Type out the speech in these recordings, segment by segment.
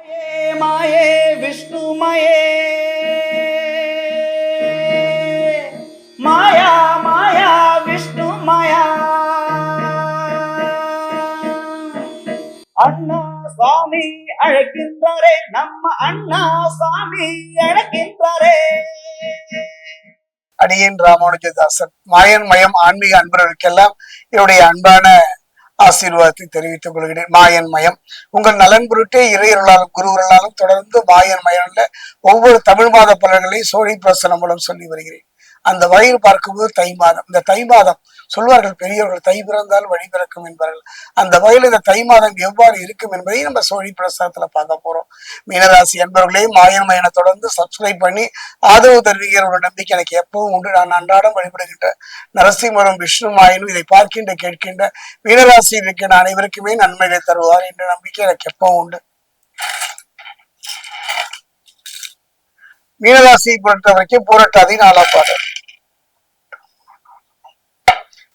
மாயே விஷ்ணுமயே மாயா மாயா விஷ்ணு மாயா அண்ணா சுவாமி அழைக்கின்றாரே நம்ம அண்ணா சுவாமி அழைக்கின்றாரே. அடியேன் ராமானுஜதாசன் மாயன் மயம் ஆன்மீக அன்பர்களுக்கெல்லாம் என்னுடைய அன்பான ஆசீர்வாதத்தை தெரிவித்துக் கொள்கிறேன். மாயன் மயம் உங்கள் நலன் பொருட்டே இறையருளாலும் குருவர்களாலும் தொடர்ந்து மாயன் மயம்ல ஒவ்வொரு தமிழ் மாத பலன்களையும் சோழி பிரசனம் மூலம் சொல்லி வருகிறேன். அந்த வகையில் பார்க்கும்போது தை மாதம், இந்த தை மாதம் சொல்வார்கள் பெரியவர்கள் தை பிறந்தால் வழி பிறக்கும் என்பார்கள். அந்த வகையில் இந்த தை மாதம் எவ்வாறு இருக்கும் என்பதை நம்ம சோழி பிரசாதத்துல பார்க்க போறோம். மீனராசி என்பவர்களே மாயன் மயனை தொடர்ந்து சப்ஸ்கிரைப் பண்ணி ஆதரவு தருவீங்கிற ஒரு நம்பிக்கை எனக்கு எப்பவும் உண்டு. நான் அன்றாடம் வழிபடுகின்ற நரசிம்மரும் விஷ்ணு மாயனும் இதை பார்க்கின்ற கேட்கின்ற மீனராசி இருக்கின்ற அனைவருக்குமே நன்மைகளை தருவார் என்ற நம்பிக்கை எனக்கு எப்பவும் உண்டு. மீனராசியை பொறுத்த வரைக்கும் பூரட்டாதி 4ஆம் பாதம்,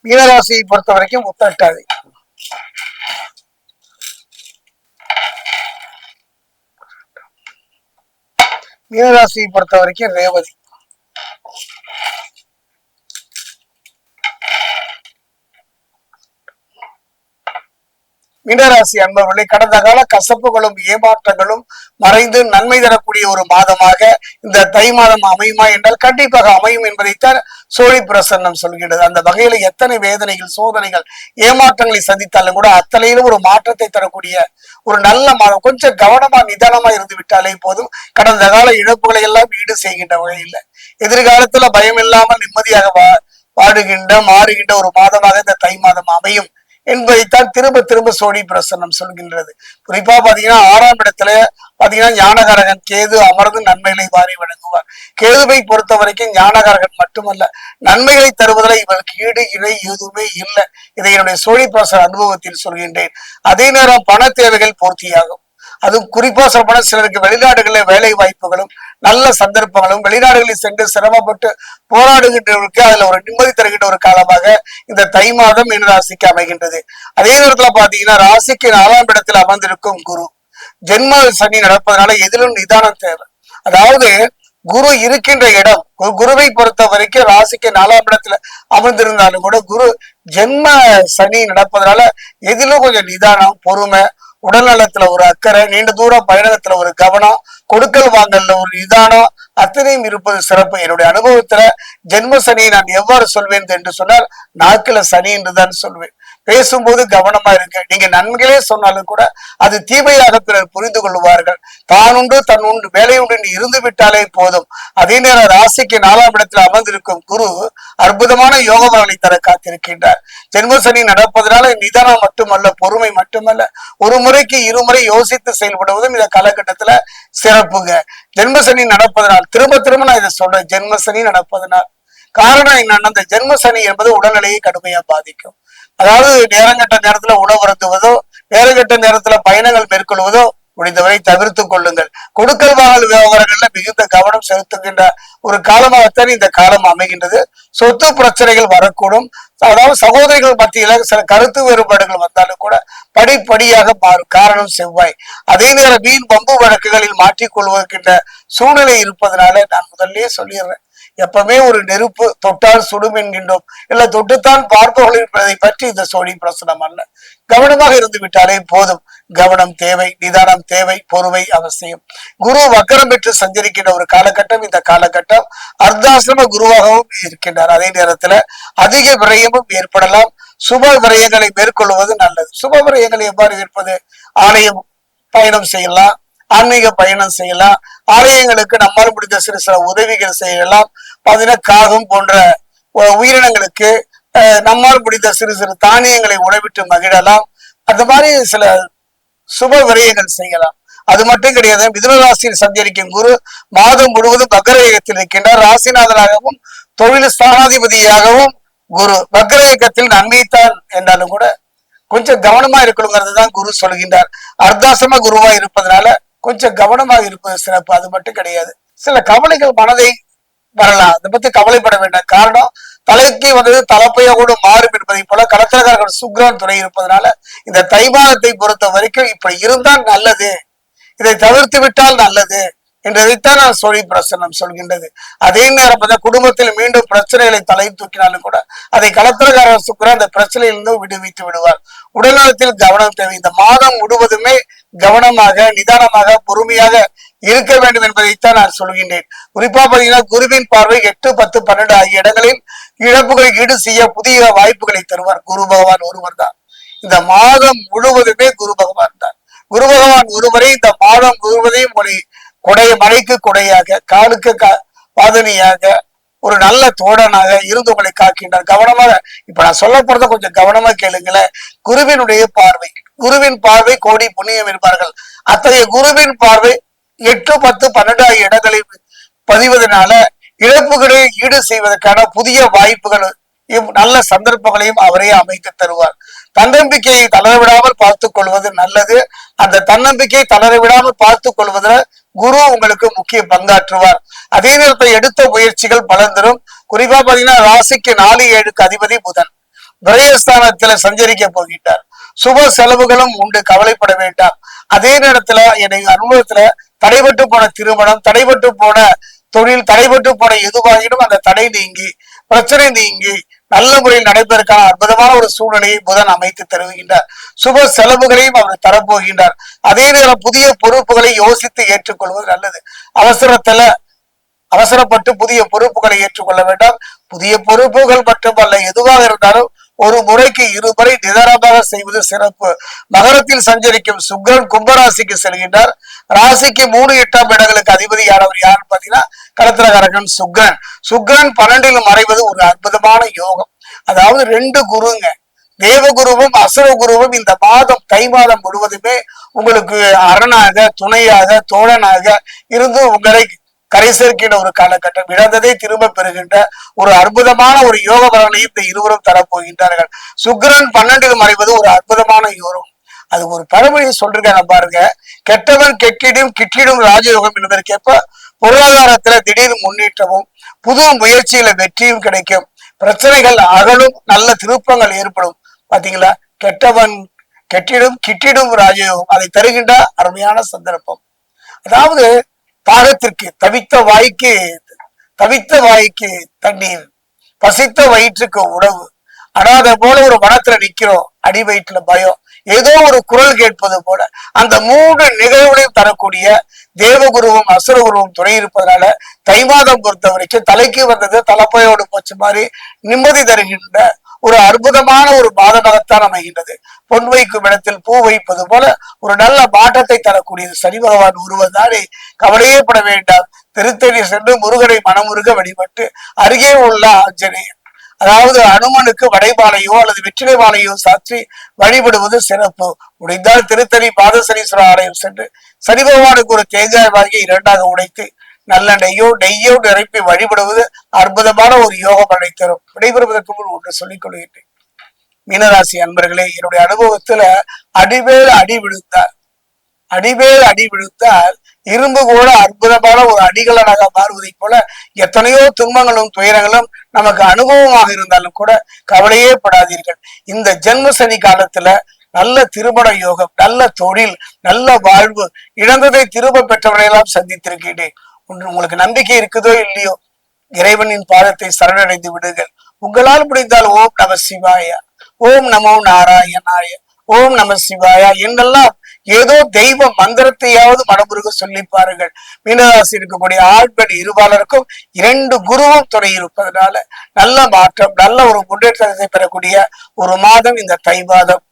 மீனராசியை பொறுத்த வரைக்கும் உத்திரட்டாதி, மீனராசியை பொறுத்த வரைக்கும் ரேவதி, மீனராசி அன்பவர்களை கடந்த கால கசப்புகளும் ஏமாற்றங்களும் மறைந்து நன்மை தரக்கூடிய ஒரு மாதமாக இந்த தை மாதம் அமையுமா என்றால் கண்டிப்பாக அமையும் என்பதைத்தான் சோழி பிரசன்னம் சொல்கிறது. அந்த வகையில எத்தனை வேதனைகள் சோதனைகள் ஏமாற்றங்களை சந்தித்தாலும் கூட அத்தனையிலும் ஒரு மாற்றத்தை தரக்கூடிய ஒரு நல்ல மாதம். கொஞ்சம் கவனமா நிதானமா இருந்து விட்டாலே போதும். கடந்த கால இழப்புகளை எல்லாம் ஈடு செய்கின்ற வகையில் எதிர்காலத்துல பயம் இல்லாமல் நிம்மதியாக மாறுகின்ற ஒரு மாதமாக இந்த தை மாதம் அமையும் என்பதைத்தான் திரும்ப திரும்ப சோழி பிரசன்னம் சொல்கின்றது. குறிப்பா பாத்தீங்கன்னா 6ஆம் இடத்துல பாத்தீங்கன்னா ஞானகாரகன் கேது அமர்ந்து நன்மைகளை வாரி வழங்குவார். கேதுவை பொறுத்த வரைக்கும் ஞானகாரகன் மட்டுமல்ல, நன்மைகளை தருவதில் இவருக்கு ஈடு இணை எதுவுமே இல்லை. இதை என்னுடைய சோழி பிரசன அனுபவத்தில் சொல்கின்றேன். அதே நேரம் பண தேவைகள் பூர்த்தியாகும். அது குறிப்பா சொல்லப்போனா சிலருக்கு வெளிநாடுகளில் வேலை வாய்ப்புகளும் நல்ல சந்தர்ப்பங்களும் வெளிநாடுகளில் சென்று சிரமப்பட்டு போராடுகின்றவர்களுக்கு அதுல ஒரு நிம்மதி தருகின்ற ஒரு காலமாக இந்த தை மாதம் மீன ராசிக்கு அமைகின்றது. அதே நேரத்துல பாத்தீங்கன்னா ராசிக்கு 4ஆம் இடத்தில் அமர்ந்திருக்கும் குரு ஜென்ம சனி நடப்பதனால எதிலும் நிதானம் தேவை. அதாவது குரு இருக்கின்ற இடம், குருவை பொறுத்த வரைக்கும் ராசிக்கு 4ஆம் இடத்துல அமர்ந்திருந்தாலும் கூட குரு ஜென்ம சனி நடப்பதனால எதிலும் கொஞ்சம் நிதானம், பொறுமை, உடல் நலத்துல ஒரு அக்கறை, நீண்ட தூர பயணத்துல ஒரு கவனம், கொடுக்கல் வாங்கல்ல ஒரு நிதானம் அத்தனையும் இருப்பது சிறப்பு. என்னுடைய அனுபவத்துல ஜென்ம சனியை நான் எவ்வாறு சொல்வேன் என்று சொன்னால் நாக்குல சனி என்றுதான் சொல்வேன். பேசும்போது கவனமா இருக்க. நீங்க நன்மைகளே சொன்னாலும் கூட அது தீமையாக பிறர் புரிந்து கொள்வார்கள். தான் உண்டு தன் உண்டு வேலை உண்டு இருந்து விட்டாலே போதும். அதே நேரம் ராசிக்கு 4ஆம் இடத்தில் அமர்ந்திருக்கும் குரு அற்புதமான யோக பலனை தர காத்திருக்கின்றார். ஜென்ம சனி நடப்பதனால நிதானம் மட்டுமல்ல, பொறுமை மட்டுமல்ல, ஒரு முறைக்கு இருமுறை யோசித்து செயல்படுவதும் இந்த காலகட்டத்துல சிறப்புங்க. ஜென்மசனி நடப்பதனால் திரும்ப நான் இதை சொல்றேன். ஜென்மசனி நடப்பதனால் காரணம் என்னன்னா, அந்த ஜென்ம சனி என்பது உடல்நிலையை கடுமையா பாதிக்கும். அதாவது நேரங்கட்ட நேரத்துல உணவு அருந்துவதோ நேரங்கட்ட நேரத்துல பயணங்கள் மேற்கொள்வதோ முடிந்தவரை தவிர்த்து கொள்ளுங்கள். கொடுக்கல் வாங்கல் விவகாரங்கள்ல மிகுந்த கவனம் செலுத்துகின்ற ஒரு காலமாகத்தான் இந்த காலம் அமைகின்றது. சொத்து பிரச்சனைகள் வரக்கூடும். அதாவது சகோதரிகள் மத்தியில சில கருத்து வேறுபாடுகள் வந்தாலும் கூட படிப்படியாக மாறும். காரணம் செவ்வாய். அதே நேரம் வீண் பம்பு வழக்குகளில் மாற்றிக்கொள்வதற்கின்ற சூழ்நிலை இருப்பதனால நான் முதல்ல சொல்லிடுறேன், எப்பவுமே ஒரு நெருப்பு தொட்டால் சுடும் என்கின்றோம், இல்ல தொட்டுத்தான் பார்ப்பவர்கள் என்பதை பற்றி இந்த சோழி பிரசனம் அல்ல. கவனமாக இருந்து விட்டாலே போதும். கவனம் தேவை, நிதானம் தேவை, பொறுமை அவசியம். குரு வக்கரம் பெற்று சஞ்சரிக்கின்ற ஒரு காலகட்டம் இந்த காலகட்டம். அர்த்தாசிரம குருவாகவும் இருக்கின்றார். அதே நேரத்துல அதிக விரயமும் ஏற்படலாம். சுப விரயங்களை மேற்கொள்வது நல்லது. சுப விரயங்களை எவ்வாறு இருப்பது? ஆலயம் பயணம் செய்யலாம், ஆன்மீக பயணம் செய்யலாம், ஆலயங்களுக்கு நம்மால் முடிந்த சில உதவிகள் செய்யலாம். பாத்தீங்கன்னா காகம் போன்ற உயிரினங்களுக்கு நம்மால் முடிந்த சிறு தானியங்களை உணவிட்டு மகிழலாம். அந்த மாதிரி சில சுப விரயங்கள் செய்யலாம். அது மட்டும் கிடையாது. மிதுன ராசியில் சஞ்சரிக்கும் குரு மாதம் முழுவதும் வக்ரயத்தில் இருக்கின்றார். ராசிநாதனாகவும் தொழில் ஸ்தானாதிபதியாகவும் குரு வக்ரயத்தில் நன்மைத்தான் என்றாலும் கூட கொஞ்சம் கவனமா இருக்கணுங்கிறது தான் குரு சொல்கின்றார். அர்த்தாசிரம குருவா இருப்பதனால கொஞ்சம் கவனமாக இருப்பது சிறப்பு. அது மட்டும் கிடையாது. சில கவலைகள் மனதை வரலாம், அதை பத்தி கவலைப்பட வேண்டாம். காரணம் தலைக்கு வந்தது தலைப்பையோடு மாறும் என்பதை போல கடத்தலகாரர்கள் சுக்கிரன் துணை இருப்பதனால இந்த தை மாதத்தை பொறுத்த வரைக்கும் இப்ப இருந்தால் நல்லது, இதை தவிர்த்து விட்டால் நல்லது என்றதைத்தான் நான் சோழி பிரசன்னம் சொல்கின்றது. அதே நேரம் குடும்பத்தில் மீண்டும் பிரச்சனைகளை தலை தூக்கினாலும் கூட அதை களத்திரக்காரர் சுக்கிரன் அந்த பிரச்சனையிலிருந்து விடுவித்து விடுவார். உடல்நலத்தில் கவனம் தேவை. இந்த மாதம் முழுவதுமே கவனமாக, நிதானமாக, பொறுமையாக இருக்க வேண்டும் என்பதைத்தான் நான் சொல்கின்றேன். குறிப்பா பாத்தீங்கன்னா குருவின் பார்வை 8, 10, 12 ஆகிய இடங்களில் இழப்புகளை ஈடு செய்ய புதிய வாய்ப்புகளை தருவார். குரு பகவான் ஒருவர் தான். இந்த மாதம் முழுவதுமே குரு பகவான் தான். குரு பகவான் ஒருவரை இந்த மாதம் முழுவதையும் மழைக்கு கொடையாக, காலுக்கு பாதனியாக, ஒரு நல்ல தோழனாக இருந்து உங்களை காக்கின்றார். கவனமாக இப்ப நான் சொல்ல போறத கொஞ்சம் கவனமா கேளுங்களேன். குருவினுடைய பார்வை, குருவின் பார்வை கோடி புண்ணியம் இருப்பார்கள். அத்தகைய குருவின் பார்வை 8, 10, 12 ஆகிய இடங்களை பதிவதனால இழப்புகளை ஈடு செய்வதற்கான புதிய வாய்ப்புகள், நல்ல சந்தர்ப்பங்களையும் அவரே அமைத்து தருவார். தன்னம்பிக்கையை தளரவிடாமல் பார்த்துக் கொள்வது நல்லது. அந்த தன்னம்பிக்கையை தளரவிடாமல் பார்த்துக் கொள்வதில் குரு உங்களுக்கு முக்கிய பங்காற்றுவார். அதே நேரத்தில் எடுத்த முயற்சிகள் பலன் தரும். குறிப்பா பாத்தீங்கன்னா ராசிக்கு 4, 7க்கு அதிபதி புதன் விரயஸ்தானத்துல சஞ்சரிக்க போகிட்டார். சுப செலவுகளும் உண்டு, கவலைப்பட வேண்டாம். அதே நேரத்துல என்னுடைய அனுபவத்துல தடைபட்டு போன திருமணம், தடைபட்டு போன தொழில், தடைபட்டு போன எதுவாகிடும் அந்த தடை நீங்கி, பிரச்சனை நீங்கி நல்ல முறையில் நடைபெறக்கான அற்புதமான ஒரு சூழ்நிலையை புதன் அமைத்து தருகின்றார். சுப செலவுகளையும் அவர் தரப்போகின்றார். அதே நேரம் புதிய பொறுப்புகளை யோசித்து ஏற்றுக்கொள்வது நல்லது. அவசரப்பட்டு புதிய பொறுப்புகளை ஏற்றுக்கொள்ள வேண்டாம். புதிய பொறுப்புகள் மட்டுமல்ல, எதுவாக இருந்தாலும் ஒரு முறைக்கு 2 முறை நிதானமாக செய்வது சிறப்பு. மகரத்தில் சஞ்சரிக்கும் சுக்கிரன் கும்பராசிக்கு செல்கின்றார். ராசிக்கு 3, 8ஆம் இடங்களுக்கு அதிபதி யாரவர் யாருன்னு பாத்தீங்கன்னா களத்திரகாரகன் சுக்கிரன். சுக்கிரன் 12ல் மறைவது ஒரு அற்புதமான யோகம். அதாவது 2 குருங்க, தேவகுருவும் அசுரகுருவும் இந்த மாதம், தை மாதம் முழுவதுமே உங்களுக்கு அரணாக, துணையாக, தோழனாக இருந்து உங்களை கரை சேர்க்கின்ற ஒரு காலகட்டம். இழந்ததை திரும்ப பெறுகின்ற ஒரு அற்புதமான ஒரு யோக பலனை இந்த இருவரும் தரப்போகின்றார்கள். சுக்கிரன் 12ல் மறைவது ஒரு அற்புதமான யோகம். அது ஒரு பழமொழியை சொல்றேன் பாருங்க. கெட்டவன் கெட்டிடும் கிட்டிடும் ராஜயோகம் என்பதற்கேற்ப பொருளாதாரத்துல திடீர் முன்னேற்றமும், புது முயற்சியில வெற்றியும் கிடைக்கும். பிரச்சனைகள் அகலும், நல்ல திருப்பங்கள் ஏற்படும். பாத்தீங்களா, கெட்டவன் கெட்டிடும் கிட்டிடும் ராஜயோகம் அதை தருகின்ற அருமையான சந்தர்ப்பம். அதாவது தாகத்திற்கு தவித்த வாய்க்கு தண்ணீர், பசித்த வயிற்றுக்கு உணவு. ஆனா அதை போல ஒரு மனத்துல நிக்கிறோம், அடி வயிற்றுல பயம், ஏதோ ஒரு குரல் கேட்பது போல. அந்த 3 நிகழ்வுகளையும் தரக்கூடிய தேவகுருவும் அசுரகுருவும் துணை இருப்பதனால தை மாதம் பொறுத்த வரைக்கும் தலைக்கு வந்தது தலைப்பையோடு போச்சு மாதிரி நிம்மதி தருகின்ற ஒரு அற்புதமான ஒரு மாதமாகத்தான் அமைகின்றது. பொன் வைக்கும் இடத்தில் பூ வைப்பது போல ஒரு நல்ல மாற்றத்தை தரக்கூடியது சனி பகவான் ஒருவர்தானே. கவலையே பட வேண்டாம். திருத்தணி சென்று முருகனை மனமுருக வழிபட்டு அருகே உள்ள ஆஞ்சநேயர், அதாவது அனுமனுக்கு வடைபாலையோ அல்லது வெற்றிலை மாலையோ சாற்றி வழிபடுவது சிறப்பு. முடிந்தால் திருத்தணி பாதசனீஸ்வரர் ஆலயம் சென்று சனி பகவானுக்கு ஒரு தேங்காய் வாங்கி 2ஆக உடைத்து நல்ல நெய்யோ நிரப்பி வழிபடுவது அற்புதமான ஒரு யோகம் அடைத்தரும். விடைபெறுவதற்கு முன் ஒன்று சொல்லிக் கொள்கின்றேன். மீனராசி அன்பர்களே, என்னுடைய அனுபவத்துல அடிமேல் அடி விழுத்தால் இரும்பு கூட அற்புதமான ஒரு அடிகளனாக மாறுவதை போல எத்தனையோ துன்பங்களும் துயரங்களும் நமக்கு அனுபவமாக இருந்தாலும் கூட கவலையே படாதீர்கள். இந்த ஜென்ம சனி காலத்துல நல்ல திருமண யோகம், நல்ல தொழில், நல்ல வாழ்வு, இழந்ததை திரும்ப பெற்றவரையெல்லாம் சந்தித்திருக்கிறேன். உங்களுக்கு நம்பிக்கை இருக்குதோ இல்லையோ, இறைவனின் பாதத்தை சரணடைந்து விடுங்கள். உங்களால் முடிந்தால் ஓம் நம சிவாய, ஓம் நமோ நாராயணாய, ஓம் நம சிவாயா என்றெல்லாம் ஏதோ தெய்வ மந்திரத்தையாவது மனமுருக சொல்லி பாருங்கள். மீனராசி இருக்கக்கூடிய ஆண் பெண் இருபாலருக்கும் 2 குருவும் துணை இருப்பதனால நல்ல மாற்றம், நல்ல ஒரு முன்னேற்றத்தை பெறக்கூடிய ஒரு மாதம் இந்த தை மாதம்.